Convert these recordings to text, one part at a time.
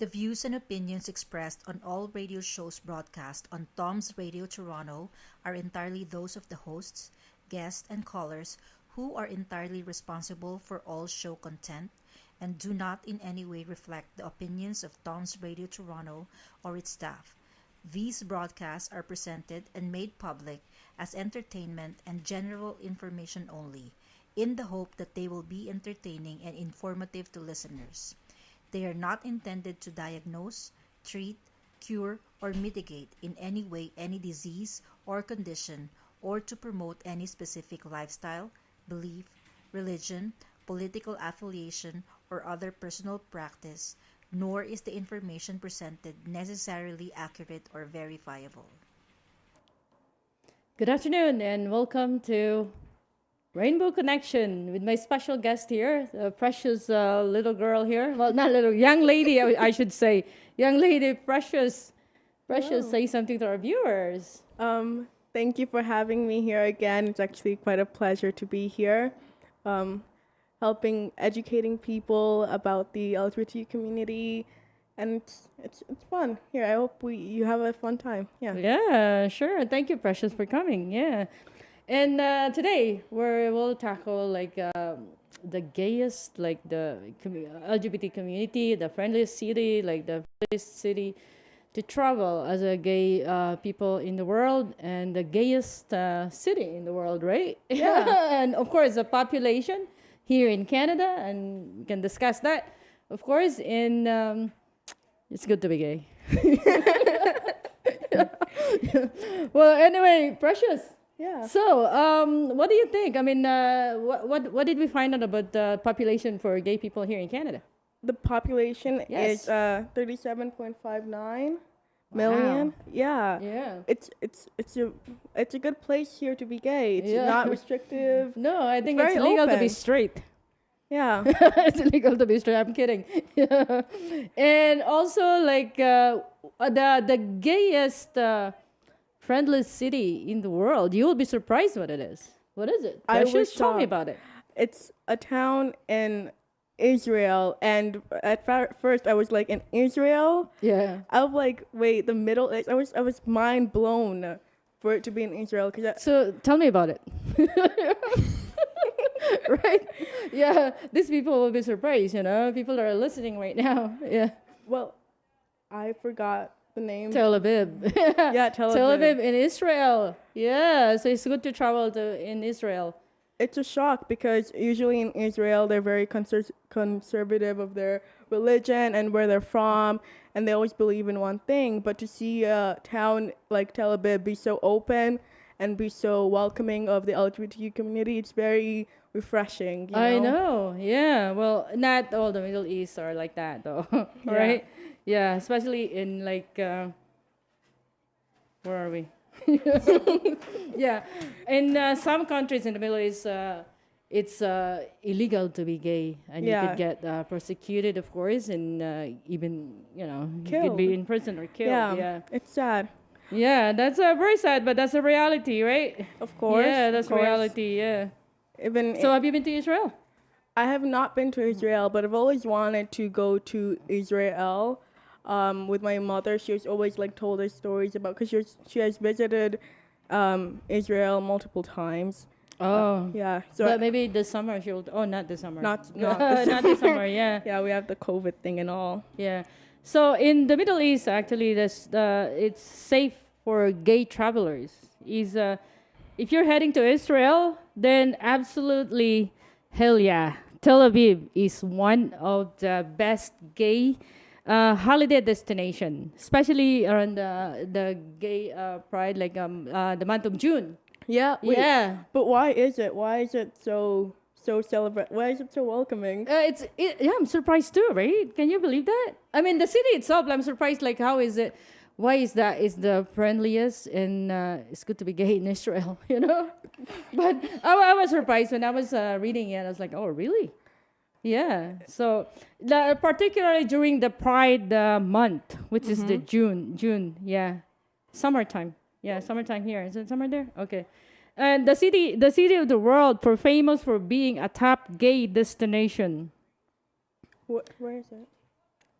The views and opinions expressed on all radio shows broadcast on Tom's Radio Toronto are entirely those of the hosts, guests, and callers who are entirely responsible for all show content and do not in any way reflect the opinions of Tom's Radio Toronto or its staff. These broadcasts are presented and made public as entertainment and general information only, in the hope that they will be entertaining and informative to listeners. They are not intended to diagnose, treat, cure, or mitigate in any way any disease or condition or to promote any specific lifestyle, belief, religion, political affiliation, or other personal practice, nor is the information presented necessarily accurate or verifiable. Good afternoon and welcome to Rainbow Connection with my special guest here, the precious little girl here. Well, not little, young lady, I should say. Young lady, precious. Precious, Hello. say something to our viewers. Thank you for having me here again. It's actually quite a pleasure to be here, educating people about the LGBT community, and it's fun. Here, I hope you have a fun time. Yeah. Yeah, sure. Thank you, Precious, for coming. Yeah. And today we'll tackle like the gayest, like the LGBT community, the friendliest city, like the friendliest city to travel as a gay people in the world, and the gayest city in the world, right? Yeah. And of course the population here in Canada, and we can discuss that. Of course, it's good to be gay. Well, anyway, Precious. Yeah. So, what do you think? I mean, what did we find out about the population for gay people here in Canada? The population Yes. is 37.59 million. Yeah. Yeah. It's a good place here to be gay. It's Yeah. not restrictive. No, I think very it's legal to be open. straight. Yeah. It's illegal to be straight. I'm kidding. Yeah. And also, like the gayest friendliest city in the world. You will be surprised what it is. What is it? I was Precious, tell me shocked. about it. It's a town in Israel, and at first I was like, in Israel? Yeah. I was like, wait, the Middle East. I was mind blown for it to be in Israel because So tell me about it. Right? Yeah. These people will be surprised, you know. People that are listening right now. Yeah. well, I forgot the name. Tel Aviv. Yeah, Tel Tel Aviv. Aviv in Israel. Yeah. So it's good to travel in Israel. It's a shock because usually in Israel they're very conservative of their religion and where they're from, and they always believe in one thing. But to see a town like Tel Aviv be so open and be so welcoming of the LGBTQ community, it's very refreshing. I know. Yeah. Well, not all the Middle East are like that, though. Yeah. Right? Yeah. Especially in like, where are we? Yeah. In some countries in the Middle East, it's illegal to be gay, and you Yeah. could get persecuted, of course, and even you could Killed. be in prison or killed. Yeah, Yeah. it's sad. Yeah. That's very sad, but that's a reality, right? Of course. Yeah, that's of course. reality. Yeah. Even So have you been to Israel? I have not been to Israel, but I've always wanted to go to Israel. With my mother, she was always like told us stories about because she has visited Israel multiple times. Oh. Yeah, so But maybe this summer she'll. Oh, not this summer. not Not this summer. Yeah, yeah, we have the COVID thing and all. yeah. So in the Middle East, actually, it's safe for gay travelers. If you're heading to Israel, then absolutely, hell yeah, Tel Aviv is one of the best gay holiday destination, especially around the gay pride, like the month of June. Yeah, Yeah. But why is it? Why is it so celebrate? Why is it so welcoming? Yeah, I'm surprised too, right? Can you believe that? I mean, the city itself, I'm surprised. Like, how is it? Why is that? Is the friendliest, and it's good to be gay in Israel, you know? But I was surprised when I was reading it. I was like, oh, really? Yeah. So, particularly during the Pride month, which is the June. Yeah, summertime. Yeah, summertime here. Is it summer there? Okay. And the city of the world famous for being a top gay destination. Where is it?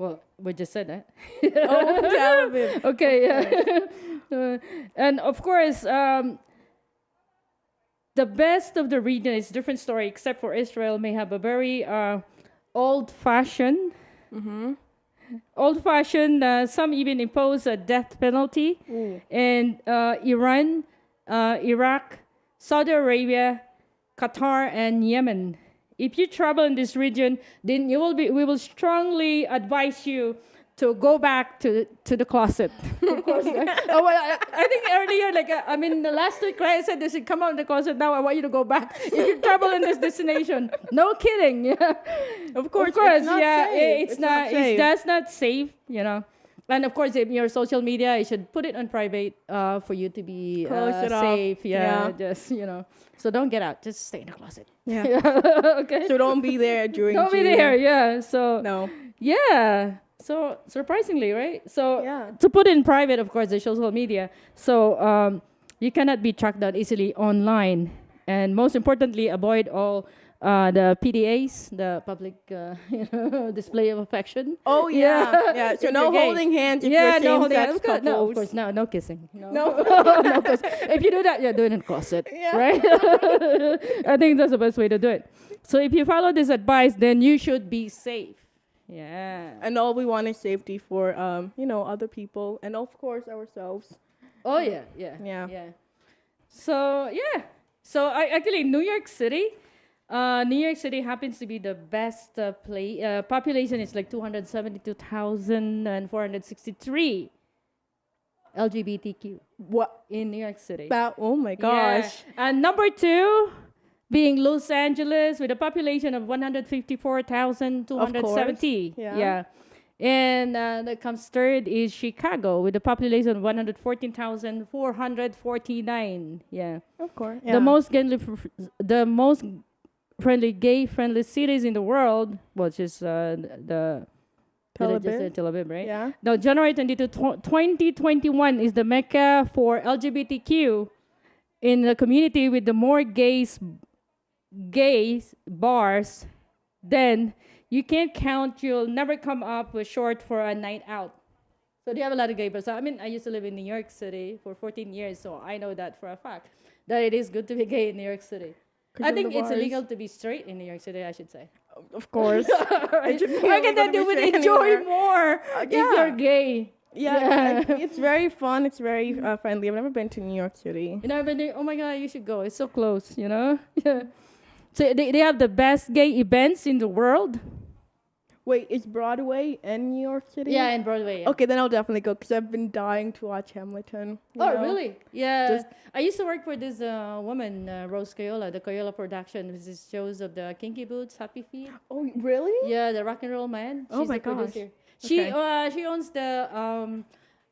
Well, we just said that. Oh, Tel Aviv. Okay, yeah. And of course, the best of the region is different story, except for Israel may have a very old-fashioned, some even impose a death penalty. And Iran, Iraq, Saudi Arabia, Qatar, and Yemen. If you travel in this region, then we will strongly advise you to go back to the closet. Of course. I think earlier, the last week, right, I said they should come out of the closet. Now I want you to go back. If you travel in this destination, no kidding. Yeah. Of course, it's not safe. it's not safe. That's not safe, And of course, in your social media, you should put it on private for you to be safe. Yeah, just So don't get out. Just stay in the closet. Yeah. Okay. So don't be there during. Don't be there. Yeah. So no. Yeah. So surprisingly, right? So Yeah. to put in private, of course, the social media. So you cannot be tracked down easily online, and most importantly, avoid all the PDAs, the public display of affection. Oh yeah, yeah. So If no you're gay. holding hands if Yeah, you're no holding same-sex hands. couples. No, of course, no kissing. No. No. No, if you do that, do it in the closet, Yeah. right? I think that's the best way to do it. So if you follow this advice, then you should be safe. Yeah. And all we want is safety for other people and of course ourselves. Oh yeah. So actually, New York City happens to be the best population is like 272,463 LGBTQ. What? In New York City? Oh my gosh. Yeah. And number 2 being Los Angeles with a population of 154,270. Yeah. And that comes third is Chicago with a population of 114,449. Yeah. Of course. Yeah. The most gay-friendly cities in the world, which is the Tel did I just say Aviv. Tel Aviv, right? Yeah. Now, January 22, 2021 is the Mecca for LGBTQ in the community with the more gays bars, then you can't count. You'll never come up with short for a night out. So they have a lot of gay bars. So, I used to live in New York City for 14 years, so I know that for a fact that it is good to be gay in New York City. I think it's illegal to be straight in New York City, I should say. Of course. Right. And then you would enjoy more if you're gay. Yeah. It's very fun. It's very friendly. I've never been to New York City. Oh my God, you should go. It's so close, Yeah. So they have the best gay events in the world. Wait, is Broadway in New York City? Yeah, in Broadway. Yeah. Okay, then I'll definitely go because I've been dying to watch Hamilton. you Oh, know? really? Yeah. I used to work for this woman, Rose Coyola, the Coyola production, which is shows of the Kinky Boots, Happy Feet. Oh, really? Yeah, the Rock and Roll Man. Oh She's my the producer. gosh. She owns the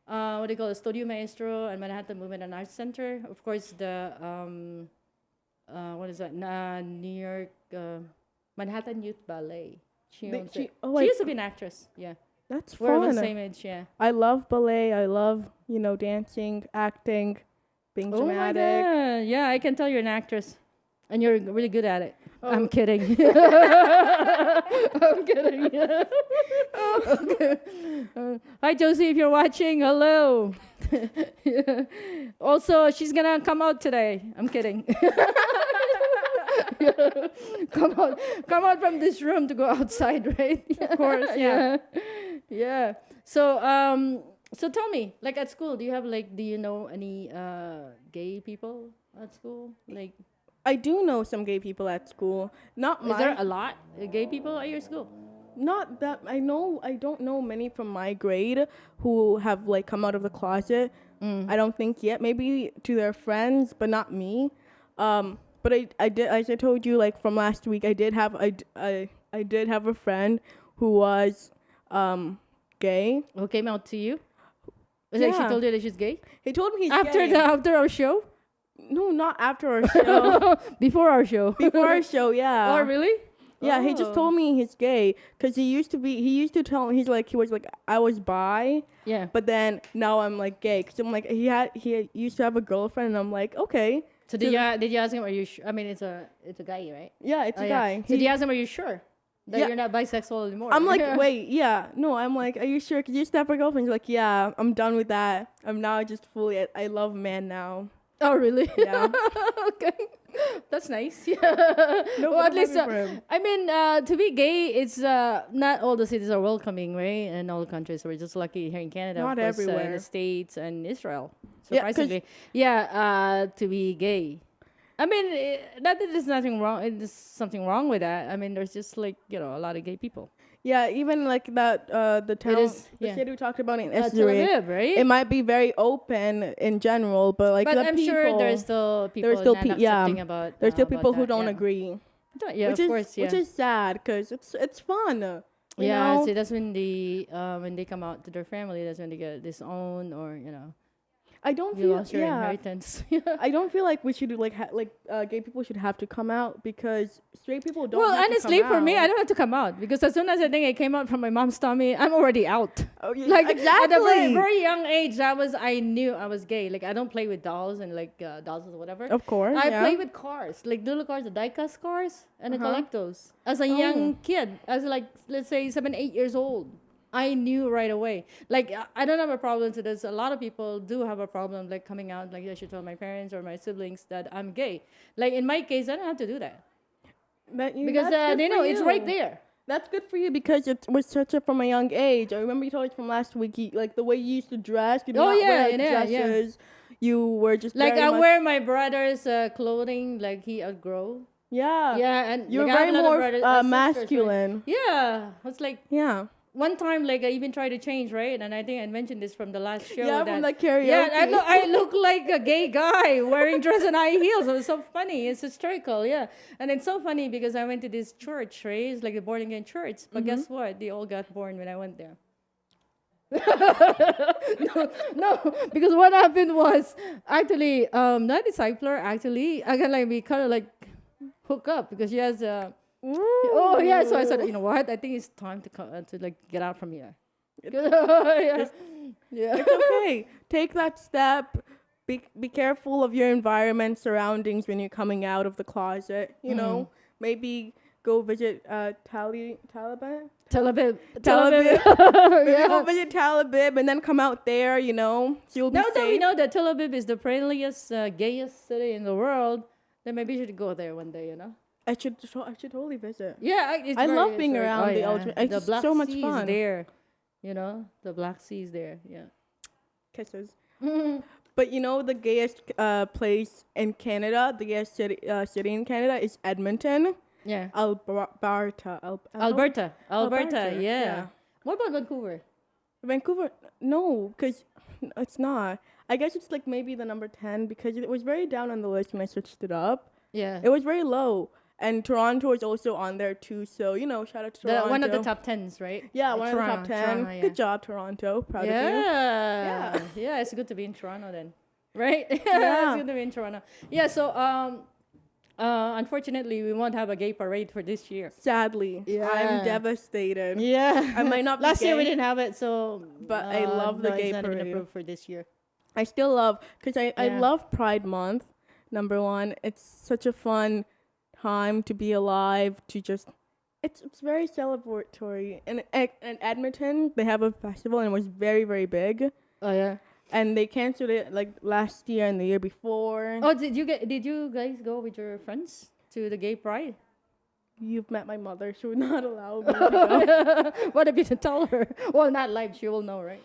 what do you call it, Studio Maestro and Manhattan Movement and Arts Center. Of course, the what is that? New York Manhattan Youth Ballet. She owns it. She used to be an actress. Yeah, That's we're fun. of the same age. Yeah. I love ballet. I love, dancing, acting, being Oh my dramatic. God. Yeah, I can tell you're an actress, and you're really good at it. Oh. I'm kidding. I'm kidding. Okay. Hi, Josie, if you're watching, hello. Yeah. Also, she's gonna come out today. I'm kidding. Come out from this room to go outside, right? Of course, yeah. Yeah. So tell me, like at school, do you know any gay people at school? Like, I do know some gay people at school. Not is there a lot of gay people at your school? Not that I don't know many from my grade who have come out of the closet. I don't think yet. Maybe to their friends, but not me. But I did, as I told you, from last week, I did have a friend who was gay. Who came out to you? Yeah. She told you that she's gay? He told me he's After gay. after our show? No, not after our show. Before our show. Before our show, yeah. Oh, really? Yeah, he just told me he's gay because he used to tell me he was like I was bi. Yeah. But then now I'm gay because I'm he used to have a girlfriend and I'm like, okay. So did you ask him? Are you sure? I mean, it's a guy, right? Yeah, it's a Yeah. guy. So did you ask him? Are you sure? that Yeah. you're not bisexual anymore. I'm like, wait, yeah. No, I'm like, are you sure? Because you used to have a girlfriend. You're like, yeah, I'm done with that. I'm now just fully, I love men now. Oh, really? Yeah. Okay. That's nice. Yeah. No, Well, but at I'm least, happy for him. I mean, to be gay, it's not all the cities are welcoming, right? And all the countries. We're just lucky here in Canada. Not of course, in everywhere. the States and Israel. Yeah, 'cause- Surprisingly. Yeah, to be gay. I mean, not that there's nothing wrong. There's something wrong with that. I mean, there's just like, a lot of gay people. Yeah, even like that, the town, is, the yeah. city we talked about in Tel Esdras, Aviv, right? it might be very open in general, but like But the I'm people, sure there's still people there's still not pe- yeah, accepting about. there's still about people who that, don't yeah. agree. Yeah, which of is, course, yeah. Which is sad because it's fun. You Yeah, know? see, that's when they come out to their family. That's when they get disowned, or I don't you feel lost your inheritance. I don't feel like we should gay people should have to come out because straight people don't. Well, have honestly, to come for me, out. I don't have to come out because as soon as I think I came out from my mom's tummy, I'm already out. Oh, yeah, Like exactly. at a very, very young age, I knew I was gay. Like I don't play with dolls and like dolls or whatever. Of course, I yeah. play with cars, like little cars, the die-cast cars, and I collect those. As a Oh. young kid, as like let's say 7, 8 years old, I knew right away. Like I don't have a problem to this. A lot of people do have a problem, like coming out. Like I should tell my parents or my siblings that I'm gay. Like in my case, I don't have to do that because that's good they for know it's you. right there. That's good for you because it was such a from a young age. I remember you told us from last week, like the way you used to dress. You did Oh, not yeah, wear yeah, yeah. dresses. You were just Like very I much- wear my brother's clothing, like he outgrow. Yeah, Yeah, and You were like, I have very a lot of more brothers- sisters, right? masculine. Yeah, it's like Yeah, one time, like I even tried to change, right? And I think I mentioned this from the last show. yeah, that, from the karaoke. yeah, I look like a gay guy wearing dress and high heels. It was so funny. It's historical, yeah. And it's so funny because I went to this church, right? It's like a born again church. But guess what? They all got born when I went there. no, because what happened was actually not discipler. Actually, I can like be kind of like hook up because she has a. Oh yeah, so I said, you know what? I think it's time to like get out from here. Yeah. It's okay. Take that step. Be careful of your environment, surroundings when you're coming out of the closet. You know, maybe go visit Taliban. Tel Aviv. Maybe Yeah. go visit Tel Aviv and then come out there. You know, so you'll be Now safe. that we know that Tel Aviv is the friendliest, gayest city in the world, then maybe you should go there one day. I should totally visit. Yeah, I love being around the LGBT. LGBT. It's Black so much Sea fun. is there, the Black Sea is there. Yeah. Kisses. But you know the gayest place in Canada, the gayest city in Canada is Edmonton, Yeah. Alberta. Alberta. Yeah. yeah. What about Vancouver? Vancouver, no, because it's not. I guess it's like maybe the number 10 because it was very down on the list when I searched it up. Yeah. It was very low. And Toronto is also on there too. So, shout out to Toronto. One of the top 10s, right? Yeah, one of the top 10. Toronto, yeah. Good job, Toronto. Proud of you. Yeah. Yeah, it's good to be in Toronto then. Right? Yeah. It's good to be in Toronto. Yeah, so unfortunately we won't have a gay parade for this year. Sadly. Yeah. I'm devastated. Yeah. I might not be Last year we gay, didn't have it, so but I love the no, gay it's not even parade. approved for this year. I still love, because I Yeah. love Pride Month, number one. It's such a fun time to be alive, to just, it's very celebratory. And Edmonton, they have a festival and it was very, very big. Oh yeah. And they canceled it like last year and the year before. Oh, did you guys go with your friends to the gay pride? You've met my mother. She would not allow me to go. What if you tell her? Well, not live. She will know, right?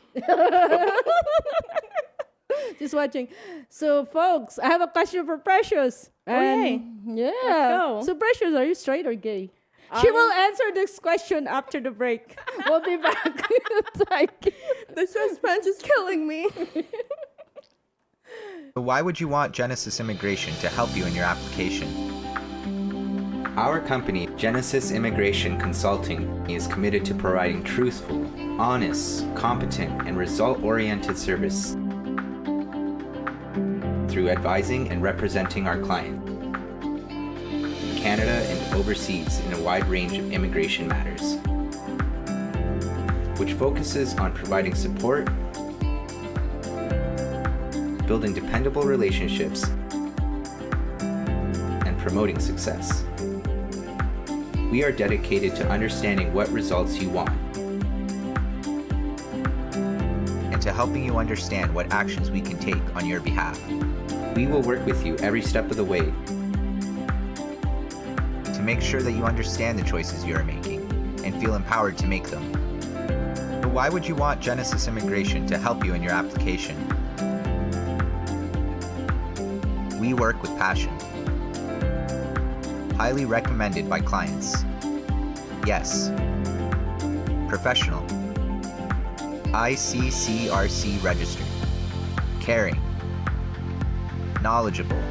Just watching. So, folks, I have a question for Precious. Okay. Yeah. Let's go. So, Precious, are you straight or gay? She will answer this question after the break. We'll be back. The suspense is killing me. So why would you want Genesis Immigration to help you in your application? Our company, Genesis Immigration Consulting, is committed to providing truthful, honest, competent, and result-oriented service through advising and representing our client in Canada and overseas in a wide range of immigration matters, which focuses on providing support, building dependable relationships, and promoting success. we are dedicated to understanding what results you want and to helping you understand what actions we can take on your behalf. We will work with you every step of the way to make sure that you understand the choices you are making and feel empowered to make them. But why would you want Genesis Immigration to help you in your application? We work with passion. Highly recommended by clients. Yes. Professional. ICCRC registered. Caring. Knowledgeable.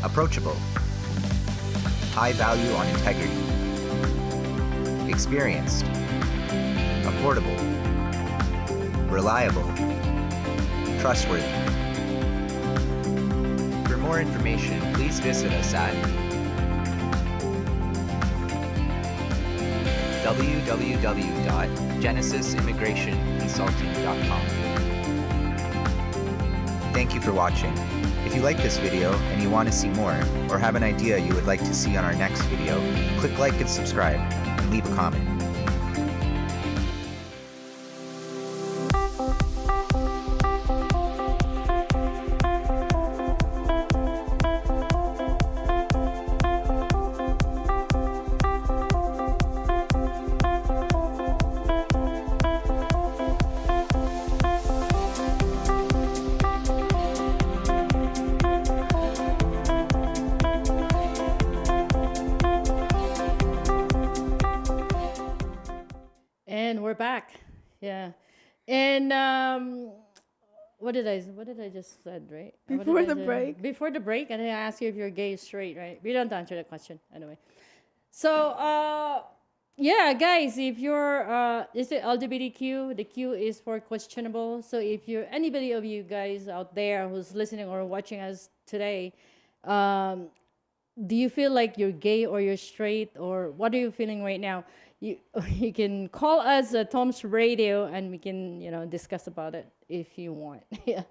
Approachable. High value on integrity. Experienced. Affordable. Reliable. Trustworthy. For more information, please visit us at www.genesisimmigrationconsulting.com. Thank you for watching. If you like this video and you want to see more, or have an idea you would like to see on our next video, click like and subscribe, and leave a comment. And we're back. Yeah. And what did I just said, right? What did Before I the say? break. Before the break, and then I asked you if you're gay or straight, right? We don't answer that question anyway. So yeah, guys, if you're is it LGBTQ? The Q is for questionable. So if you're anybody of you guys out there who's listening or watching us today, do you feel like you're gay or you're straight, or what are you feeling right now? You you can call us at Tom's Radio and we can discuss about it if you want. Yeah.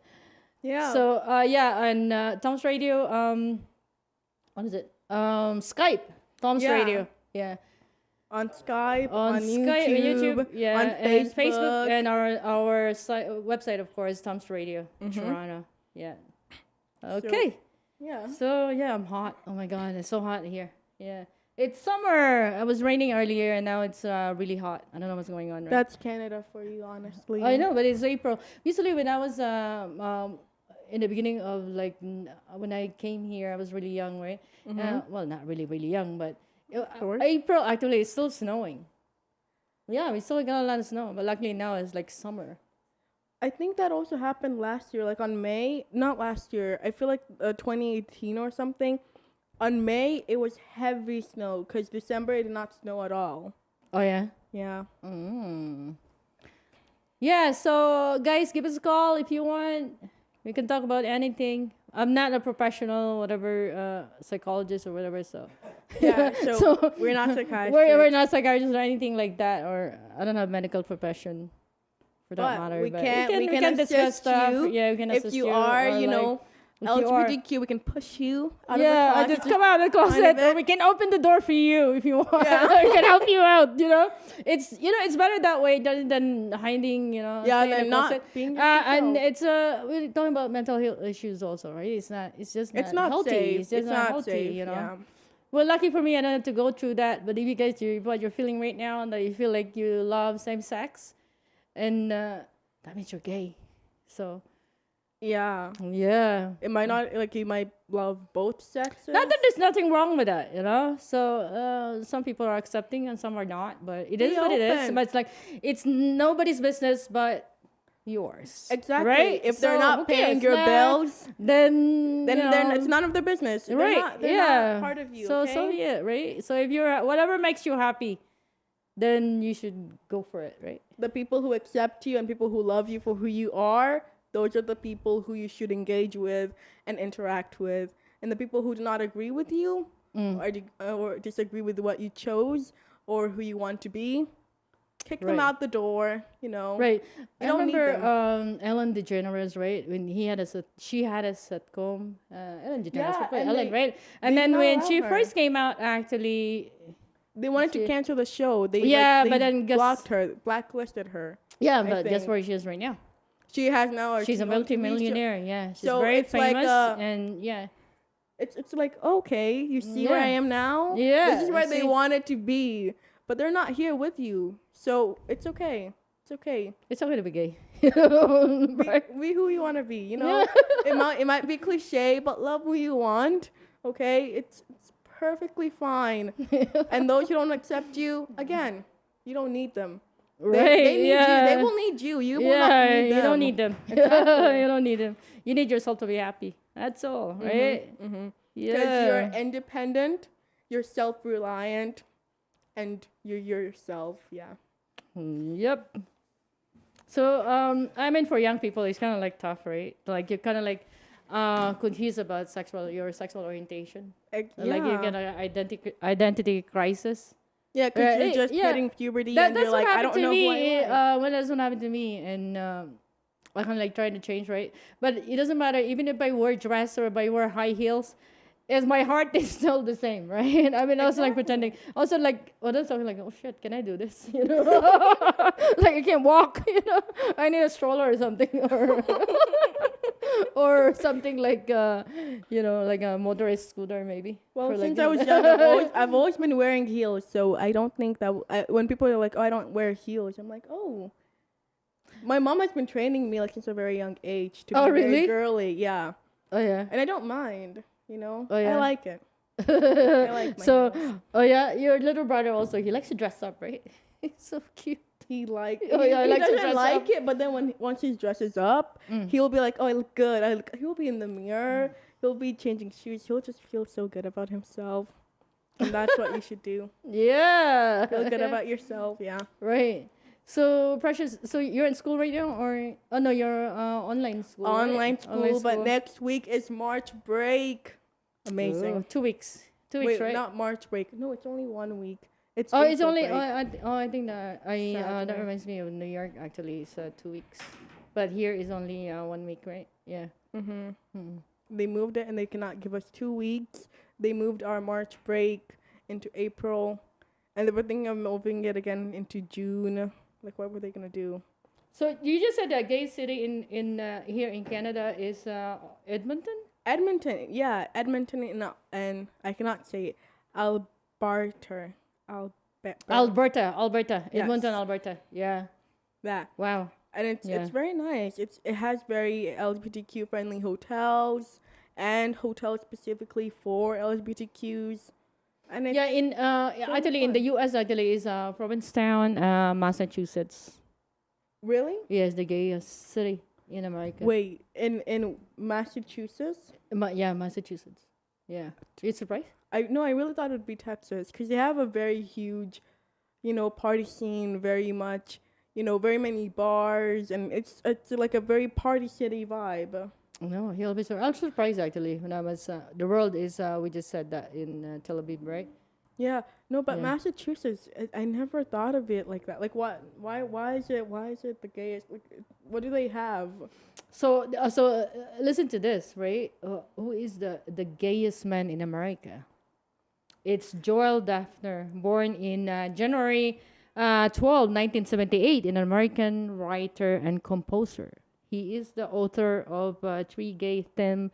Yeah. So yeah, and Tom's Radio, what is it? Skype. Tom's Yeah. Radio. Yeah. on Skype, On on Skype, YouTube, yeah, on and Facebook. Facebook, and our website, of course, Tom's Radio, Toronto. Yeah. Okay. Yeah. So yeah, I'm hot. Oh my god, it's so hot here. Yeah. It's summer. It was raining earlier, and now it's really hot. I don't know what's going on. Right? That's Canada for you, honestly. I know, but it's April. Usually, when I was in the beginning of when I came here, I was really young, right? Well, not really, really young, but Sure. April actually it's still snowing. Yeah, we still got a lot of snow, but luckily now it's like summer. I think that also happened last year, like on May. Not last year. I feel like 2018 or something. On May, it was heavy snow because December it did not snow at all. Oh yeah. Yeah. Yeah. So guys, give us a call if you want. We can talk about anything. I'm not a professional, whatever, psychologist or whatever. So Yeah. So, we're not psychiatrists. we're not psychiatrists or anything like that, or I don't have medical profession for that But matter. we but can discuss assist stuff. you. Yeah, we can assist If you you. are, or you like, know, if you are- LGBTQ, we can push you out yeah, of I the just closet. come out of the closet, of or it. we can open the door for you if you want. Yeah. We can help you out. It's it's better that way than hiding. Yeah, staying in than the not closet. being and yourself. it's we're talking about mental health issues also, right? It's just It's not not healthy. safe. It's just not healthy. safe. Yeah. Well, lucky for me, I don't have to go through that. But if you guys, what you're feeling right now, and that you feel like you love same sex, and that means you're gay. So Yeah. yeah. It might not, like, you might love both sexes. Not that there's nothing wrong with that, So some people are accepting and some are not, but it is Be what it is. open. But it's like it's nobody's business but yours. Exactly. Right? If they're So, not who paying cares? your Nah, bills, then then it's none of their business. They're right. Not, they're yeah. not part of you. So okay? yeah, right. So if you're whatever makes you happy, then you should go for it, right? The people who accept you and people who love you for who you are, those are the people who you should engage with and interact with. And the people who do not agree with you or disagree with what you chose or who you want to be, kick them Right. out the door. You know. Right. You I don't need remember Ellen DeGeneres, right? When she had a sitcom. Ellen DeGeneres, Yeah, right? and Ellen, they- right? they And did then not when allow she her. first came out, actually, They wanted to She- cancel the show. They but then guess- blocked her, blacklisted her. yeah, I but guess think. where she is right now? She has now. She's a own TV show. multi-millionaire. Yeah, she's So very it's like, famous, and yeah, It's like, okay, you see where I Yeah. am now. Yeah, This is where they see? wanted to be, but they're not here with you. So it's okay. It's okay. it's okay to be gay. Be who you want to be. You know, it might be cliche, but love who you want. Okay, it's perfectly fine. And those who don't accept you, again, you don't need them. They need you. They will need you. You will not Yeah, need them. you don't need them. Exactly. You don't need them. You need yourself to be happy. That's all, right? Because Yeah. you're independent, you're self-reliant, and you're yourself. Yeah. Yep. So I mean, for young people, it's kind of like tough, right? Like you're kind of like confused about your sexual orientation. Like you're gonna identity crisis. Yeah, because Right, you're just yeah. hitting puberty That, and that's you're like, what I happened don't to know who I me. am. Well, that's what happened to me, and I kind of like trying to change, right? But it doesn't matter, even if I wear dress or if I wear high heels, is my heart is still the same, right? I mean, I was like pretending. Also, like, what else? I was like, oh shit, can I do this? You know, like I can't walk. You know, I need a stroller or something, or something like, you know, like a motorist scooter maybe. Well, for, like, since I was young, I've always been wearing heels, so I don't think that when people are like, "Oh, I don't wear heels," I'm like, "Oh." My mom has been training me like since a very young age to Oh, be very really? girly, yeah, Oh yeah. and I don't mind. You know, Oh, yeah. I like it. I like my So, heels. oh yeah, your little brother also, he likes to dress up, right? He's so cute. He like Oh, yeah, I he like to doesn't dress like up. it, but then once he dresses up, he'll be like, "Oh, I look good." He'll be in the mirror. He'll be changing shoes. He'll just feel so good about himself, and that's what you should do. Yeah. Feel good about yourself. Yeah. Right. So, Precious, so you're in school right now, or oh no, you're online school. right? Online school, but next week is March break. Amazing. Oh, 2 weeks. 2 weeks, Wait, right? not March break. No, it's only 1 week. It's Oh, it's April only. break. I think that that Sadly. reminds me of New York. Actually, it's 2 weeks, but here is only 1 week, right? Yeah. They moved it, and they cannot give us 2 weeks. They moved our March break into April, and they were thinking of moving it again into June. Like, what were they gonna do? So you just said that gay city in here in Canada is Edmonton. Edmonton, yeah, Edmonton, and I cannot say it. Alberta, Alberta, Yes. Edmonton, Alberta. Yeah. that. Wow. And it's Yeah. very nice. It has very LGBTQ friendly hotels and hotels specifically for LGBTQs. And it's Yeah, in actually in the U.S. actually is Provincetown, Massachusetts. really? Yes, the gayest city in America. Wait, in Massachusetts? Yeah, Massachusetts. Yeah, you surprised? I really thought it would be Texas because they have a very huge, party scene, very much, very many bars, and it's like a very party city vibe. No, he'll be surprised. I was surprised actually when I was. The world is. We just said that in Tel Aviv, right? Yeah, no, but Yeah. Massachusetts, I never thought of it like that. Like, what? Why is it the gayest? Like, what do they have? So listen to this, right? Who is the gayest man in America? It's Joel Daphner, born in January 12, 1978, an American writer and composer. He is the author of 3 gay theme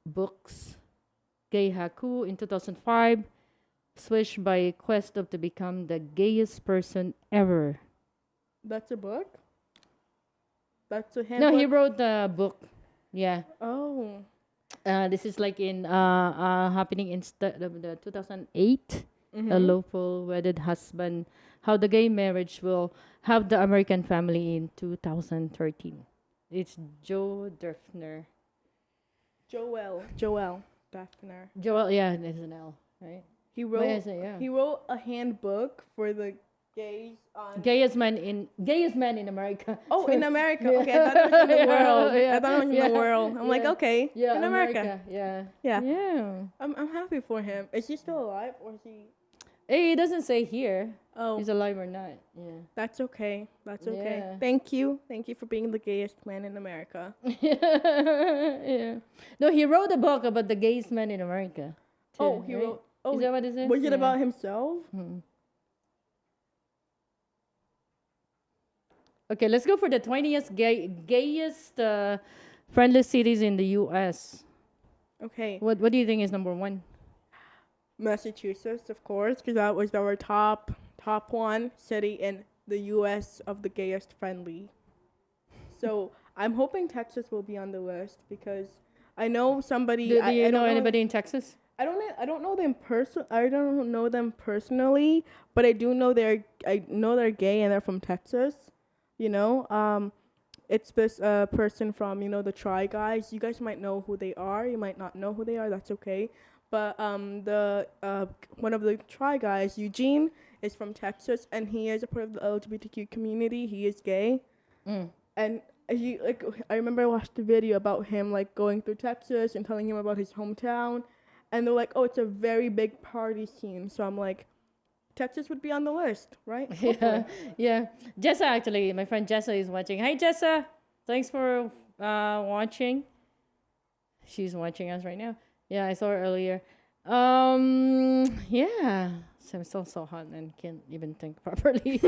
books, Gay Haku in 2005, switched by quest of to become the gayest person ever. That's a book. That's a No, handbook. he wrote the book. Yeah. Oh, This is like in happening in the 2008. A lawful wedded husband, how the gay marriage will have the American family in 2013. It's Joe Daphner. Joel Daphner. Joel, yeah, there's an L, right? He Where wrote. is it? Yeah. He wrote a handbook for the gays on. Gayest man in America. Oh, in America. Okay, I thought it was in the Yeah, world. yeah, I thought it was in yeah, the world. I'm like, yeah. okay, Yeah, in America. Yeah. Yeah. Yeah. I'm happy for him. Is he still alive or is he? Hey, it doesn't say here. Oh, he's alive or not. Yeah. that's okay. That's okay. Yeah. Thank you. Thank you for being the gayest man in America. Yeah. No, he wrote a book about the gayest man in America. Too, Oh, he right? wrote. Oh, Is that what it is? was it Yeah. about himself? Okay, let's go for the 20th gayest friendless cities in the U.S. Okay. What do you think is number one? Massachusetts, of course, because that was our top one city in the U.S. of the gayest friendly. So I'm hoping Texas will be on the list because I know somebody. Do I you don't know anybody in Texas? I don't know them I don't know them personally, but I do know I know they're gay and they're from Texas. You know, it's this person from the Try Guys. You guys might know who they are. You might not know who they are. That's okay. But the one of the Try Guys, Eugene, is from Texas, and he is a part of the LGBTQ community. He is gay, and he I remember I watched a video about him going through Texas and telling him about his hometown, and they're like, oh, it's a very big party scene. So I'm like, Texas would be on the list, right? Yeah, yeah. Jessa, actually, my friend Jessa is watching. Hi, Jessa. Thanks for watching. She's watching us right now. Yeah, I saw her earlier. Yeah. So I'm still so hot and can't even think properly.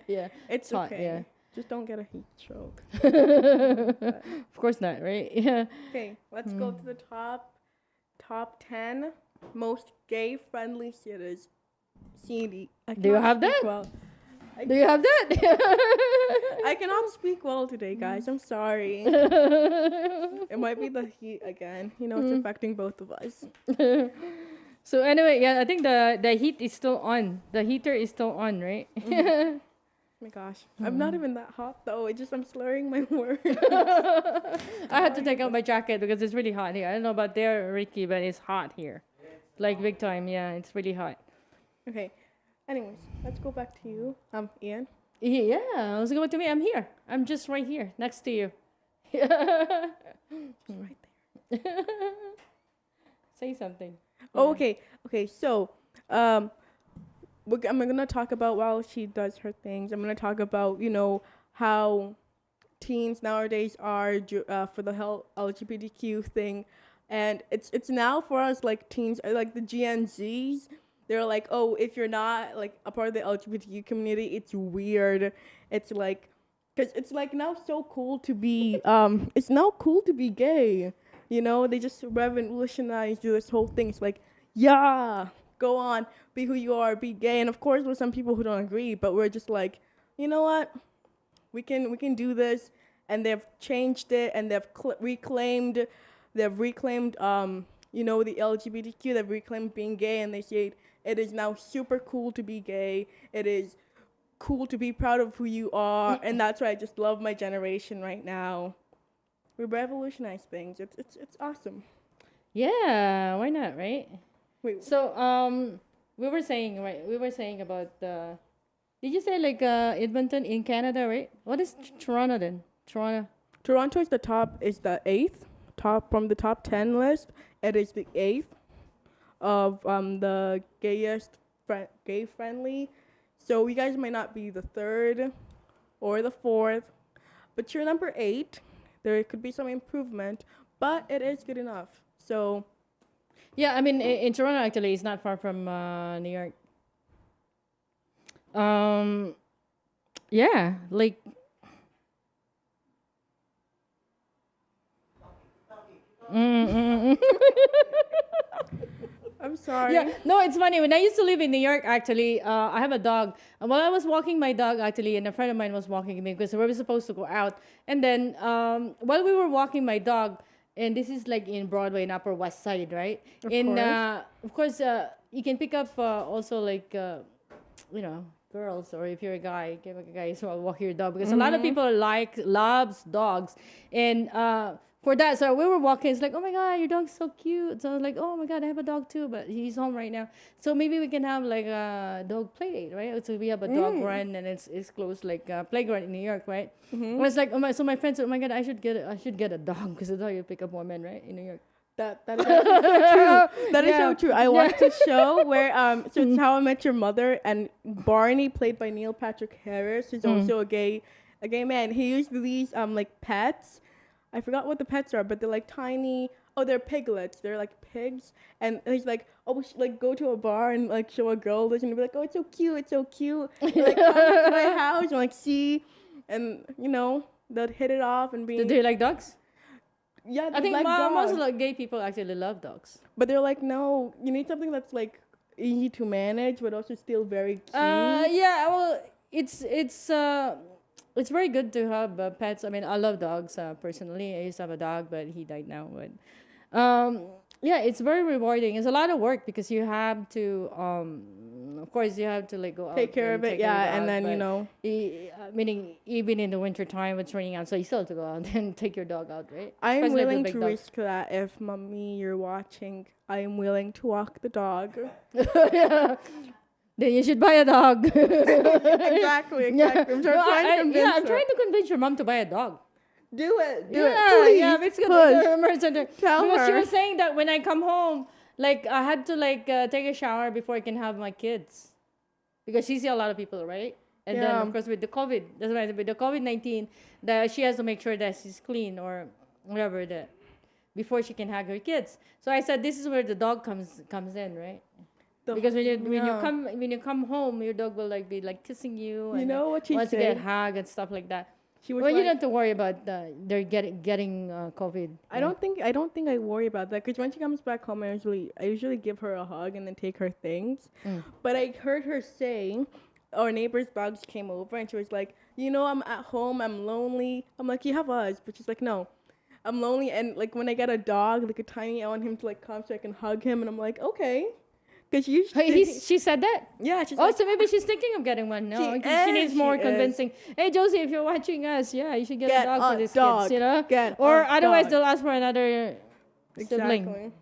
Yeah, It's hot. okay. Yeah. Just don't get a heat stroke. Of course not, right? Yeah. Okay, let's go to the top 10 most gay friendly cities. CD. Do you have that? Do you have that? I cannot speak well today, guys. I'm sorry. It might be the heat again. It's affecting both of us. So anyway, yeah, I think the heat is still on. The heater is still on, right? Oh my gosh. I'm not even that hot though. I'm slurring my words. I had to take out my jacket because it's really hot here. I don't know about there, Ricky, but it's hot here. Like big time, yeah, it's really hot. Okay. Anyways, let's go back to you. Ian. Yeah, let's go to me. I'm here. I'm just right here, next to you. Just right there. Say something. Oh, okay. Okay, so I'm gonna talk about while she does her things. I'm gonna talk about how teens nowadays are for the whole LGBTQ thing, and it's now for us teens like the Gen Zs. They're like, oh, if you're not a part of the LGBTQ community, it's weird. It's because it's now so cool to be it's now cool to be gay. They just revolutionized this whole thing. It's yeah, go on, be who you are, be gay. And of course, there's some people who don't agree, but we're just you know what? We can do this. And they've changed it, and they've reclaimed the LGBTQ. They've reclaimed being gay, and they say it is now super cool to be gay. It is cool to be proud of who you are, and that's why I just love my generation right now. We revolutionize things. It's awesome. Yeah, why not, right? Wait. So we were saying about the. Did you say Edmonton in Canada, right? What is Toronto then? Toronto is the 8th top from the top 10 list. It is the 8th of the gayest gay friendly. So you guys might not be the 3rd or the 4th, but you're number 8. There could be some improvement, but it is good enough. So yeah, I mean in Toronto actually, it's not far from New York. Yeah, I'm sorry. Yeah, no, it's funny. When I used to live in New York, actually, I have a dog. And while I was walking my dog, actually, and a friend of mine was walking me because we were supposed to go out. And then while we were walking my dog, and this is in Broadway, in Upper West Side, right? Of course, you can pick up also girls, or if you're a guy, give a guy as well walk your dog because a lot of people loves dogs, and for that, so we were walking. It's oh my god, your dog's so cute. So I was oh my god, I have a dog too, but he's home right now. So maybe we can have a dog play date, right? So we have a dog run, and it's close playground in New York, right? And it's so my friend said, oh my god, I should get a dog because that's how you pick up women, right, in New York. That is actually so true. That is so Yeah. true. I watched a show where so it's How I Met Your Mother, and Barney, played by Neil Patrick Harris, is also a gay man. He used these like pets. I forgot what the pets are, but they're like tiny. Oh, they're piglets. They're like pigs, and he's like, oh, we should like go to a bar and like show a girl this, and be like, oh, it's so cute, it's so cute. And, like come to my house and like see, and you know they'll hit it off and be. Do you like dogs? Yeah, I think like most dogs. gay people actually love dogs. But they're like, no, you need something that's like easy to manage, but also still very cute. Yeah, well, it's very good to have pets. I mean, I love dogs personally. I used to have a dog, but he died now. But yeah, it's very rewarding. It's a lot of work because you have to, of course, you have to like go out Take care and of it, take care yeah, of and the then dog, you but know. meaning even in the winter time, it's raining out, so you still have to go out and take your dog out, right? I'm Especially if willing they're to big risk that if mommy you're watching. I am willing to walk the dog. dogs. Then you should buy a dog. exactly. I'm No, trying to convince yeah, I'm her. trying to convince your mom to buy a dog. Do it. Do Yeah, it. Please. yeah, it's good. Push. Tell Because she her. was saying that when I come home, like I had to like take a shower before I can have my kids, because she see a lot of people, right? And then Yeah. of course with the COVID, that's why I said with the COVID-19, that she has to make sure that she's clean or whatever that before she can hug her kids. So I said this is where the dog comes in, right? Because when you come home, your dog will like be like kissing you. You And know what she wants to get said? hug and stuff like that. She was Well, you like, don't have to worry about they're getting COVID. I don't think I worry about that, because when she comes back home, I usually give her a hug and then take her things. But I heard her say, our neighbor's dogs came over and she was like, you know, I'm at home, I'm lonely. I'm like, you have us, but she's like, no, I'm lonely, and like when I get a dog, like a tiny, I want him to like come so I can hug him, and I'm like, okay, because She said that. yeah, she's Oh, like, so maybe she's thinking of getting one. No, she needs is, more she is. convincing. Hey, Josie, if you're watching us, yeah, you should get Get a dog for a these dog. kids, you know? Get or a otherwise dog. they'll ask for another sibling. exactly.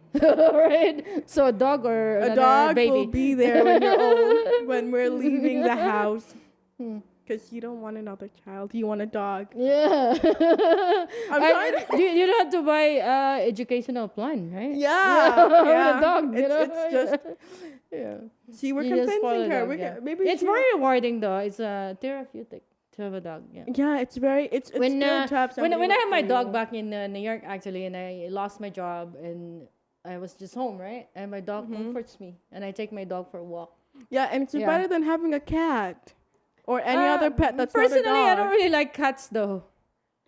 Right? So a dog or A another dog baby. will be there when you're old, when we're leaving the house. Because you don't want another child, you want a dog. Yeah. trying to- you don't have to buy educational plan, right? Yeah, With yeah. a dog, you know? It's just yeah. see, we're You just spoil convincing a her. dog, We're yeah. maybe It's she- very rewarding though. It's therapeutic to have a dog. Yeah. Yeah, it's good When to have when somebody I look had my for dog you. back in New York actually, and I lost my job and I was just home, right? And my dog comforts me, and I take my dog for a walk. Yeah, and it's Yeah. better than having a cat or any other pet that's personally, not a dog. I don't really like cats though.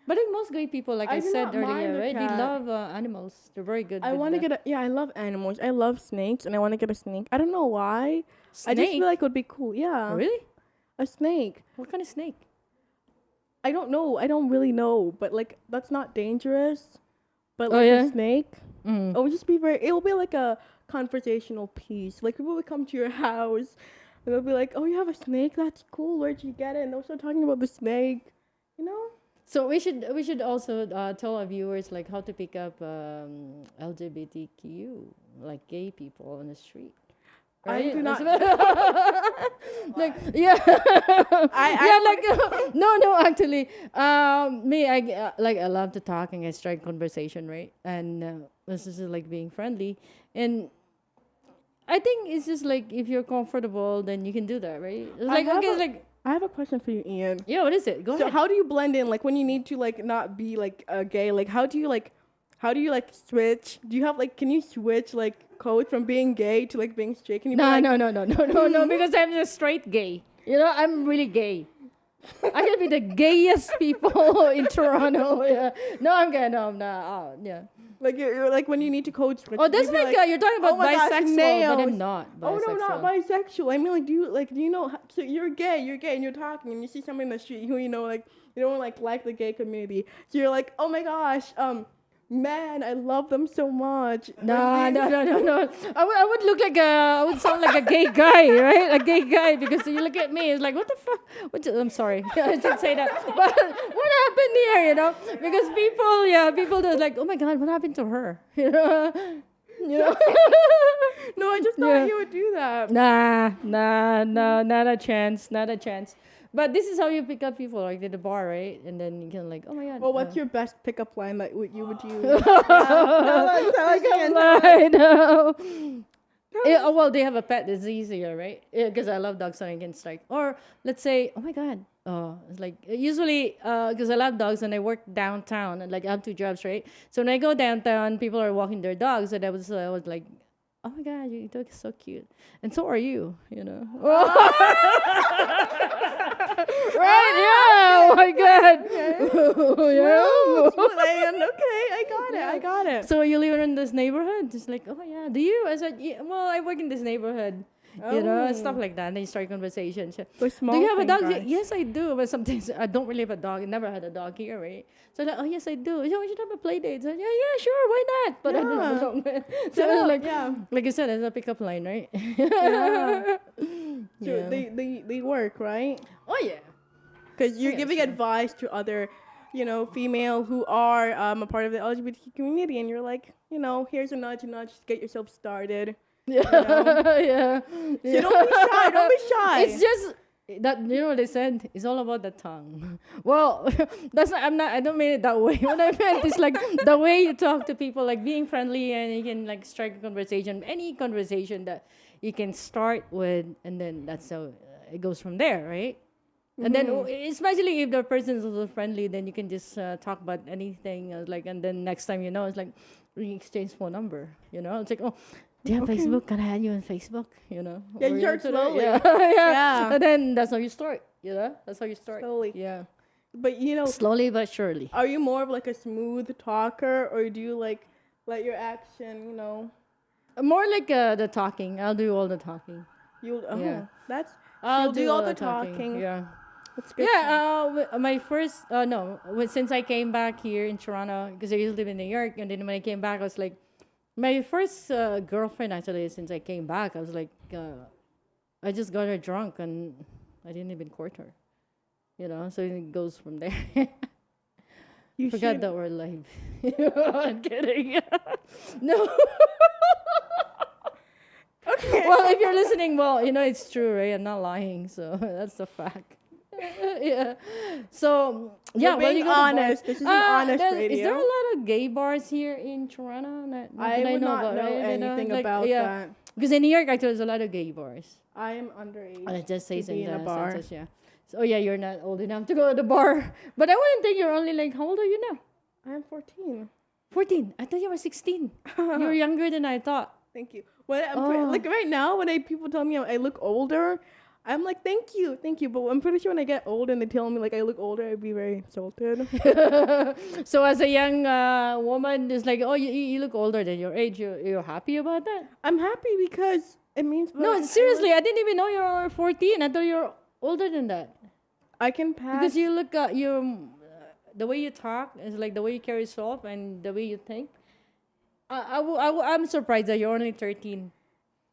But I think most gay people, like I I, do said not mind earlier, a right? They cat. love animals. They're very good. I want to get I love animals. I love snakes, and I want to get a snake. I don't know why. I just feel like it would be cool. Yeah, Really? a snake. What kind of snake? I don't know. I don't really know, but like that's not dangerous. But Oh, like yeah? a snake, Mm. it would just be it will be like a conversational piece. Like people would come to your house, and they'll be like, "Oh, you have a snake? That's cool. Where'd you get it?" And they'll start talking about the snake. You know? So we should also tell our viewers like how to pick up LGBTQ, like gay people on the street. I do not. Like yeah, I yeah, like no, actually, me I love to talk and I strike conversation, right? And this is like being friendly, and I think it's just like if you're comfortable, then you can do that, right? It's like have okay, a- it's like I have a question for you, Ian. yeah, what is it? Go So ahead. how do you blend in, like when you need to like not be like gay? Like how do you switch? Do you have like can you switch like code from being gay to like being straight? Can you be No, like, no, because I'm a straight gay. You know, I'm really gay. I can be the gayest people in Toronto. Yeah. No, I'm gay. No, I'm not. Oh, yeah. like you're like when you need to code switch? Oh, do you that's be like, you're talking about "Oh my gosh, bisexual, nails." but I'm not Oh bisexual. no, not bisexual. I mean, like, do you know? So you're gay, and you're talking, and you see somebody in the street who you know, like, you don't like the gay community. So you're like, oh my gosh, man, I love them so much. No. Like, I would look like I would sound like a gay guy, right? A gay guy, because you look at me, it's like, what the fuck? I'm sorry, I shouldn't say that. But what happened here, you know? Because people are like, oh my God, what happened to her? You know? No, I just thought Yeah. you would do that. Nah, not a chance. But this is how you pick up people, like at the bar, right? And then you can like, oh my god. Well, what's your best pickup line that you would use? Yeah, well, they have a pet. It's easier, right? Because I love dogs, so I can strike. Or let's say, oh my god, it's like usually because I love dogs and I work downtown and like I have 2 jobs, right? So when I go downtown, people are walking their dogs, and I was like, oh my god, your dog is so cute, and so are you, you know. Right? Yeah. Oh my god. I got it. So you live in this neighborhood? Just like, oh yeah. Do you? I said, yeah, well, I work in this neighborhood. You know, and stuff like that. And then you start conversations. Do you have a dog? Yes, I do. But sometimes I don't really have a dog. I never had a dog here, right? So like, oh yes, I do. Yeah, we should have a play date. So yeah, sure, why not? But I don't know. So like you said, it's a pickup line, right? Yeah. So they work, right? Oh yeah. Because you're giving advice to other, female who are a part of the LGBT community, and you're like, here's a nudge, get yourself started. Yeah. Yeah. So don't be shy. Don't be shy. It's just that what they said. It's all about the tongue. Well, that's not. I don't mean it that way. What I meant is like the way you talk to people, like being friendly, and you can like strike a conversation, any conversation that you can start with, and then that's how it goes from there, right? And then, especially if the person is also friendly, then you can just talk about anything. And then next time it's like we exchange phone number. It's like, oh, do you have Facebook? Can I add you on Facebook? Yeah, you start slowly. Yeah. And then that's how you start. That's how you start. Slowly. Yeah. But slowly but surely. Are you more of like a smooth talker, or do you like let your action? More like the talking. I'll do all the talking. I'll do all the talking. Yeah. That's good. Yeah, my first, since I came back here in Toronto, because I used to live in New York, and then when I came back, I was like, my first girlfriend, actually, since I came back, I was like, I just got her drunk, and I didn't even court her, so it goes from there. You forgot that we're live. I'm kidding. No. Okay. Well, if you're listening, it's true, right? I'm not lying, so that's the fact. Yeah. So we're being honest. This is an honest radio. Is there a lot of gay bars here in Toronto? I would not know anything about that. Because in New York, actually, there's a lot of gay bars. I am underage. It just says in a bar. Sentence, yeah. So you're not old enough to go to the bar. But I wouldn't think you're only like, how old are you now? I'm 14. 14? I thought you were 16. You're younger than I thought. Thank you. Like right now, when people tell me I look older, I'm like, thank you. But I'm pretty sure when I get old and they tell me like I look older, I'd be very insulted. So as a young woman, it's like, oh, you look older than your age. You're happy about that? I'm happy because it means. No, seriously, I didn't even know you were 14. I thought you were older than that. I can pass. Because you look, the way you talk is like the way you carry yourself and the way you think. I'm surprised that you're only 13.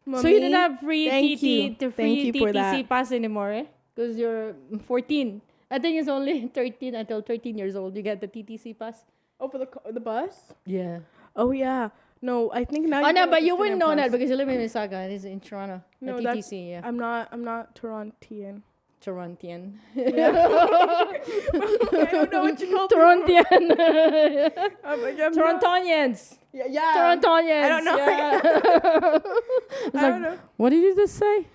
Mommy, so you don't have free TTC pass anymore, eh? Because you're 14. I think it's only 13 until 13 years old. You get the TTC pass. Oh, for the bus? Yeah. Oh, yeah. No, I think now. Oh no, but you wouldn't know that because you live in Mississauga and it's in Toronto. No, TTC. Yeah. I'm not Torontian. Torontian. Yeah. I don't know what you call Torontian. Torontonians. Yeah. Torontonians. I don't know. Yeah. I don't know. What did you just say?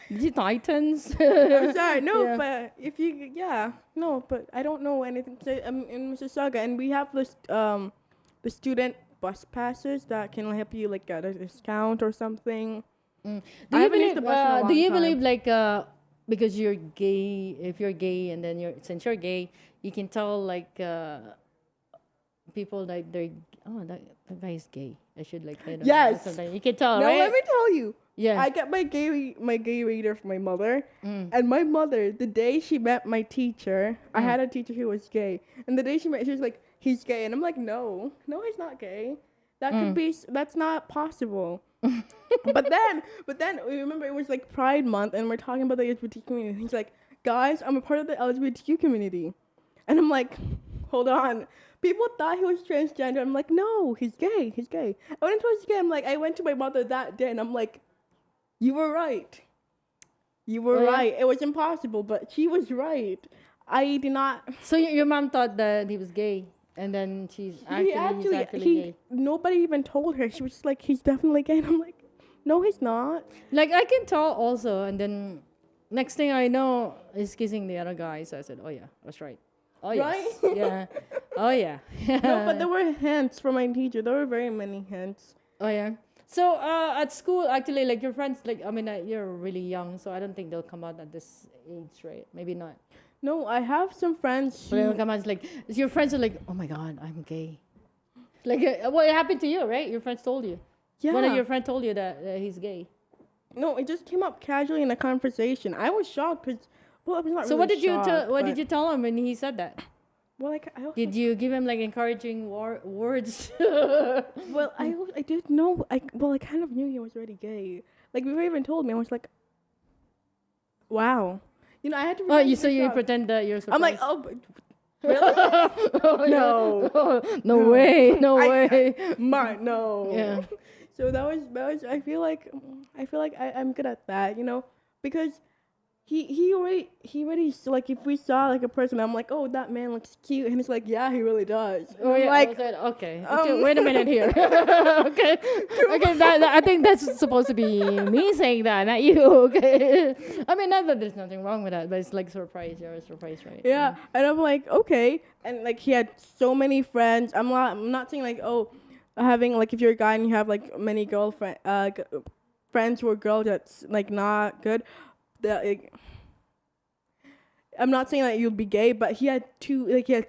The Titans. I'm sorry. No, but if you, but I don't know anything. I'm in Mississauga, and we have this the student bus passes that can help you like get a discount or something. Do you believe like because you're gay, if you're gay and then since you're gay, you can tell like people like they're that guy is gay. I should like yes. Something. You can tell, no, right? Let me tell you. Yeah. I got my gay reader from my mother. And my mother, the day she met my teacher, I had a teacher who was gay. And the day she was like, he's gay. And I'm like, no, he's not gay. That could be, that's not possible. but then remember it was like Pride Month and we're talking about the LGBT community. He's like, guys, I'm a part of the LGBTQ community. And I'm like, hold on. People thought he was transgender. I'm like, no, he's gay. I went to his gay. I went to my mother that day and I'm like, you were right. You were Oh, yeah? right. It was impossible, but she was right. I did not. So your mom thought that he was gay, and then he's actually gay. Nobody even told her. She was just like, he's definitely gay. And I'm like, no, he's not. Like I can tell also, and then next thing I know, he's kissing the other guy. So I said, "Oh yeah, that's right. Oh yes, Right? yeah, oh yeah, No, but there were hints from my teacher. There were very many hints. oh yeah." So at school, actually, like your friends, like I mean, you're really young, so I don't think they'll come out at this age, right? Maybe not. No, I have some friends But they'll who, come out like your friends are like, "Oh my God, I'm gay." Like what happened to you, right? Your friends told you. yeah. One of your friends told you that he's gay. No, it just came up casually in a conversation. I was shocked because, well, I was not So really what did you shocked, what did but- you tell him when he said that? Well, like, I also, Did you give him like encouraging words? well, I did know. I kind of knew he was already gay. Like, before he even told me, I was like, wow. You know, I had to. Oh, pretend you to so be you shocked. pretend that you're surprised. I'm like, oh, but really? No. No way, no I- way. No. Yeah. So that was. I feel like I'm good at that, you know, because he already like if we saw like a person, I'm like, oh, that man looks cute, and he's like, yeah, he really does. And Oh I'm yeah, like, okay. Wait a minute here. okay, that, I think that's supposed to be me saying that, not you. Okay, I mean, not that there's nothing wrong with that, but it's like surprise. You're a surprise, right? yeah, and I'm like, okay, and like he had so many friends. I'm not saying like, oh, having like if you're a guy and you have like many friends who are girls that's like not good. I'm not saying that you'll be gay, but he had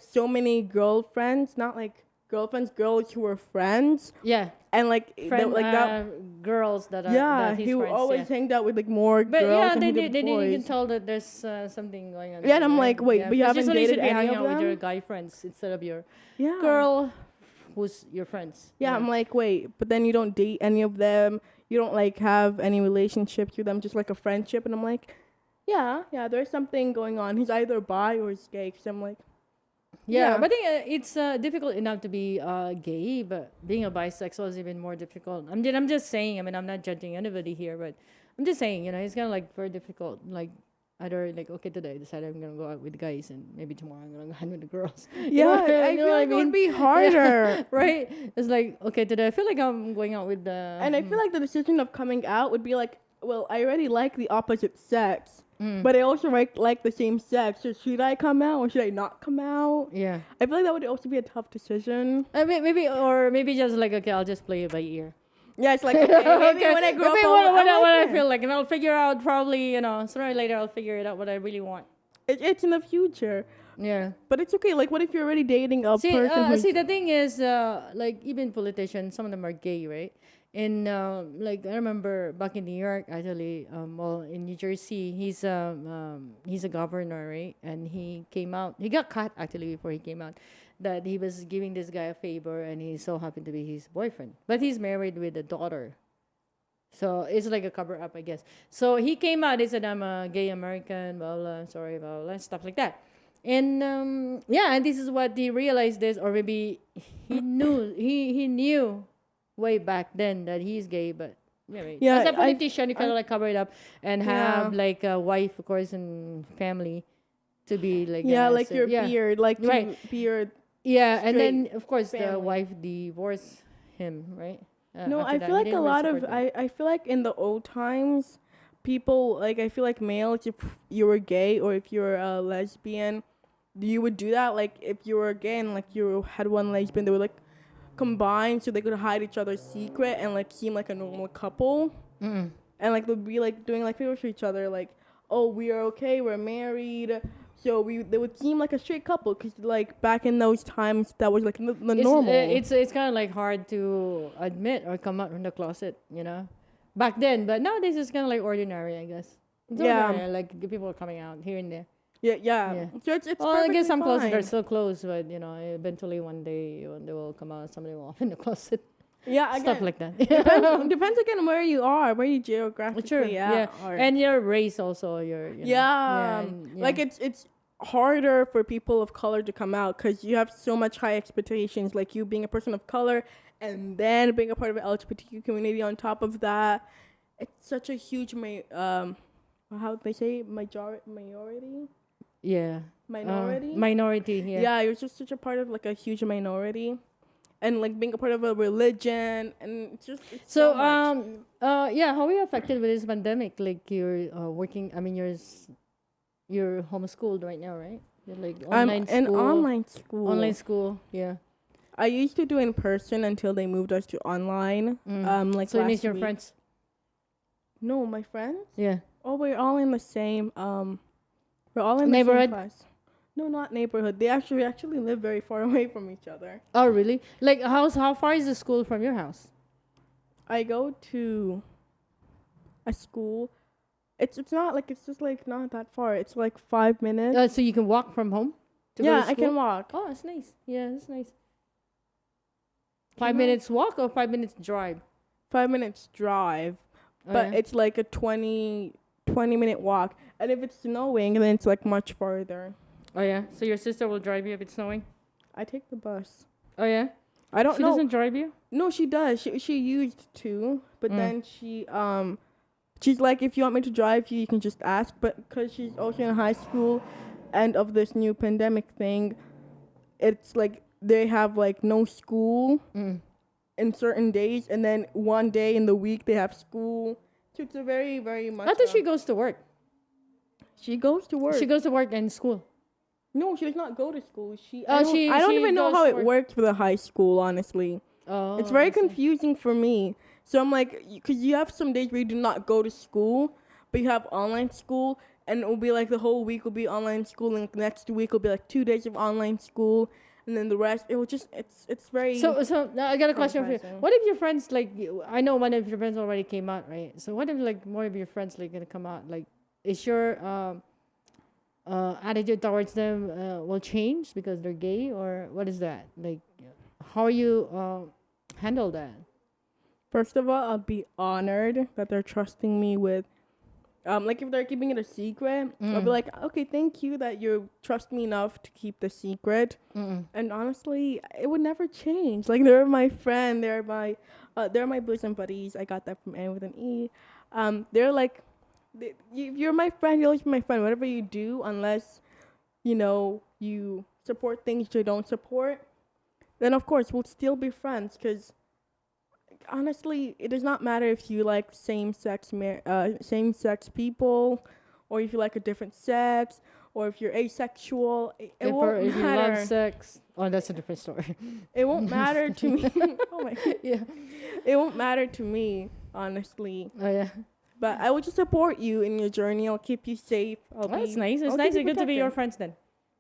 so many girlfriends, not like girlfriends, girls who were friends, Yeah, and like friend, like that. girls that are Yeah, that he's he friends, always yeah. hanged out with like more But girls. yeah, and they he did. did You can boys. tell that there's something going on. Yeah, and there, I'm right? like, wait, but you because haven't usually you should dated be any hanging of out with your them? guy friends instead of your Yeah, girl, who's your friends. Yeah, I'm like, wait, but then you don't date any of them. You don't like have any relationships with them, just like a friendship. And I'm like, yeah, there's something going on. He's either bi or he's gay. Cause I'm like, Yeah, but I think it's difficult enough to be gay, but being a bisexual is even more difficult. I'm just saying. I mean, I'm not judging anybody here, but I'm just saying. You know, it's kind of like very difficult. Like either like okay, today I decided I'm gonna go out with guys, and maybe tomorrow I'm gonna go out with the girls. You know yeah, what I you know feel what like it would be harder. right? It's like okay, today I feel like I'm going out with the. And I feel like the decision of coming out would be like, well, I already like the opposite sex, but I also like the same sex. So should I come out or should I not come out? yeah. I feel like that would also be a tough decision. I mean, maybe just like okay, I'll just play it by ear. Yeah, it's like, okay, maybe when I grow up, Maybe I'll- what I'll I like feel like, and I'll figure out probably sooner or later I'll figure it out what I really want. it's in the future. Yeah. But it's okay. Like, what if you're already dating a person who's... See, the thing is, like even politicians, some of them are gay, right? And like I remember back in New York, actually, well, in New Jersey, he's a governor, right? And he came out. He got caught actually before he came out that he was giving this guy a favor, and he so happened to be his boyfriend, but he's married with a daughter. So it's like a cover up, I guess. So he came out. He said, "I'm a gay American, blah blah. Sorry, blah blah, stuff like that." And yeah, and this is what he realized this, or maybe he knew he knew way back then that he's gay, but Yeah, as a politician, you kind of like cover it up and Yeah. have like a wife, of course, and family to be like Yeah, like so- your yeah. beard, like to Right. be your... Yeah, and then straight of course the family. wife divorced him, right? No, After I that, feel he like a didn't really lot of... support them. I feel like in the old times, people... Like, I feel like males, if you were gay or if you were a lesbian, you would do that. Like, if you were gay and, like, you had one lesbian, they would, like, combine so they could hide each other's secret and, like, seem like a normal couple. Mm-mm. And like they'd be like doing like favors for each other, like, oh, we are okay, we're married, so they would seem like a straight couple, because like back in those times that was like the normal. It's kind of like hard to admit or come out from the closet, back then. But nowadays it's kind of like ordinary, I guess. It's Yeah. ordinary, like the people are coming out here and there. yeah. Yeah. So it's Well, I guess some closets are fine. still closed, but eventually one day they will come out. Somebody will open the closet, Yeah, stuff again, like that. depends again where you are, where you geographically Sure, yeah, are. and your race also. Your Like it's harder for people of color to come out because you have so much high expectations, like you being a person of color and then being a part of the LGBTQ community on top of that. It's such a huge how they say minority. Yeah. Minority? Minority, yeah. Yeah, you're just such a part of like a huge minority, and like being a part of a religion, and it's So, much. yeah, how are you affected with this pandemic? Like you're working, I mean, you're homeschooled right now, right? You're like I'm online in school. online school. Online school, yeah. I used to do in person until they moved us to online. Like So you last miss your week. friends? No, my friends. Yeah. Oh, we're all in the same. We're all in the Neighborhood? same class. No, not neighborhood. They actually live very far away from each other. Oh, really? Like, how far is the school from your house? I go to a school. It's not like it's just like not that far. It's like 5 minutes. So you can walk from home to go Yeah, to I school? can walk. Oh, that's nice. Yeah, that's nice. Can 5 I- minutes walk or 5 minutes drive? 5 minutes drive, Oh, but yeah? it's like a 20 minute walk. And if it's snowing, then it's like much farther. Oh, yeah. So your sister will drive you if it's snowing? I take the bus. Oh, yeah. I don't She know. doesn't drive you? No, she does. She used to, but then she's like, if you want me to drive you, you can just ask. But because she's also in high school, and of this new pandemic thing, it's like they have like no school in certain days, and then one day in the week they have school. So it's a very, very much. I thought she goes to work. She goes to work. She goes to work and school. No, she does not go to school. Oh, I don't she even know goes how to it work. works for the high school, honestly. Oh, It's very I see. confusing for me. So I'm like, because you have some days where you do not go to school, but you have online school, and it will be like the whole week will be online school, and the next week will be like 2 days of online school, and then the rest, it will just, it's very. So now I got a question for you. Compressing. What if your friends like I know one of your friends already came out, right? So what if like more of your friends like gonna come out? Like, is your attitude towards them will change because they're gay, or what is that? Like, how you handle that? First of all, I'll be honored that they're trusting me with, like if they're keeping it a secret, I'll be like, okay, thank you that you trust me enough to keep the secret. And honestly, it would never change. Like they're my friend, they're my bosom buddies. I got that from N with an E. They're like, you're my friend. You'll always be my friend. Whatever you do, unless you support things you don't support, then of course we'll still be friends. Because honestly, it does not matter if you like same-sex people, or if you like a different sex, or if you're asexual. It won't If you matter. love sex, oh, that's a different story. It won't matter to me. Oh my God. Yeah. It won't matter to me, honestly. Oh yeah. But I will just support you in your journey. I'll keep you safe. Oh, that's nice. It's I'll nice. keep It's you good to be your protected. friends then.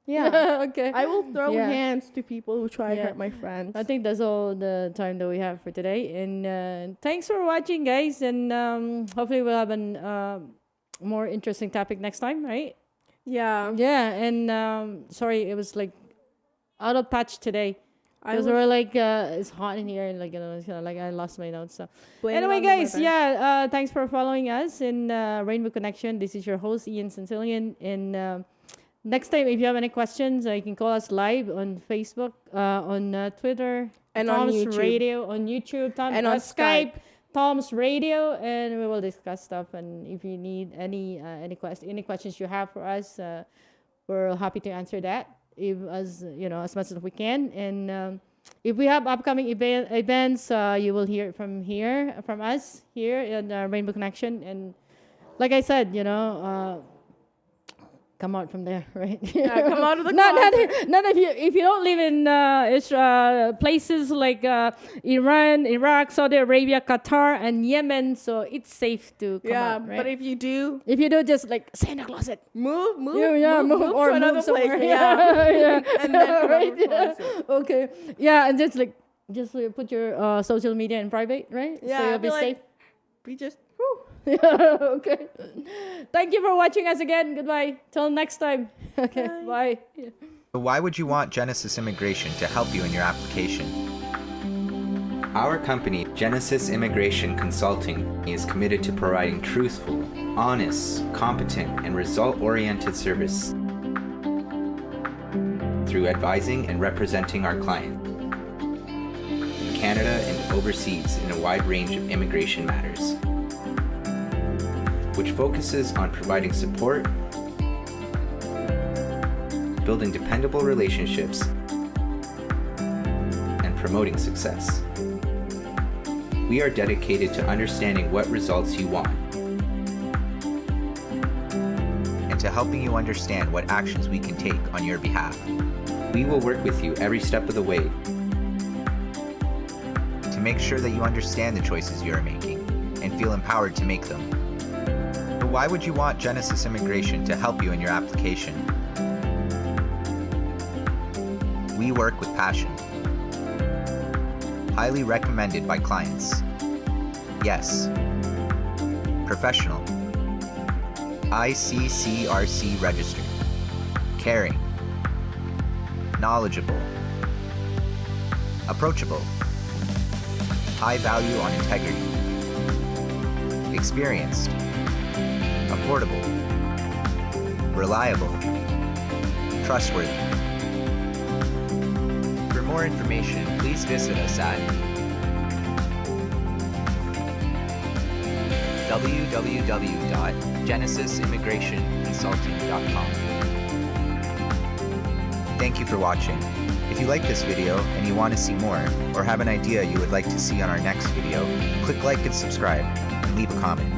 Yeah. Okay. I will throw Yeah. hands to people who try to Yeah. hurt my friends. I think that's all the time that we have for today. And thanks for watching, guys. And hopefully we'll have a more interesting topic next time, right? Yeah. Yeah. And sorry, it was like out of touch today. I Because will we're like, it's hot in here. Like, it's kinda like I lost my notes. So blame it anyway, on the guys, weather. yeah. Thanks for following us in Rainbow Connection. This is your host, Ian Centillion. And next time, if you have any questions, you can call us live on Facebook, on Twitter, And on Tom's YouTube. Radio, on YouTube, And on Skype. Tom's Radio, and we will discuss stuff. And if you need any questions you have for us, we're happy to answer that. As much as we can. And if we have upcoming events, you will hear from us here in Rainbow Connection. And like I said, come out from there, right? Yeah, come out of the not closet. not if you don't live in places like Iran, Iraq, Saudi Arabia, Qatar, and Yemen, so it's safe to come Yeah, out, right? but if you do, if you do, just like stay in the closet. move Move to another place. somewhere. Yeah. And then come Right, out of the yeah. closet. Okay. Yeah, and just put your social media in private, right? Yeah, so I you'll be feel safe. like we just. Whew. Yeah, okay. Thank you for watching us again. Goodbye. Till next time. Okay. Bye. So why would you want Genesis Immigration to help you in your application? Our company, Genesis Immigration Consulting, is committed to providing truthful, honest, competent, and result-oriented service through advising and representing our client in Canada and overseas in a wide range of immigration matters. which focuses on providing support, building dependable relationships, and promoting success. We are dedicated to understanding what results you want and to helping you understand what actions we can take on your behalf. We will work with you every step of the way to make sure that you understand the choices you are making and feel empowered to make them. But why would you want Genesis Immigration to help you in your application? We work with passion. Highly recommended by clients. Yes. Professional. ICCRC registered. Caring. Knowledgeable. Approachable. High value on integrity. Experienced. Affordable. Reliable. Trustworthy. For more information, please visit us at www.genesisimmigrationconsulting.com. Thank you for watching. If you like this video and you want to see more, or have an idea you would like to see on our next video, click like and subscribe, and leave a comment.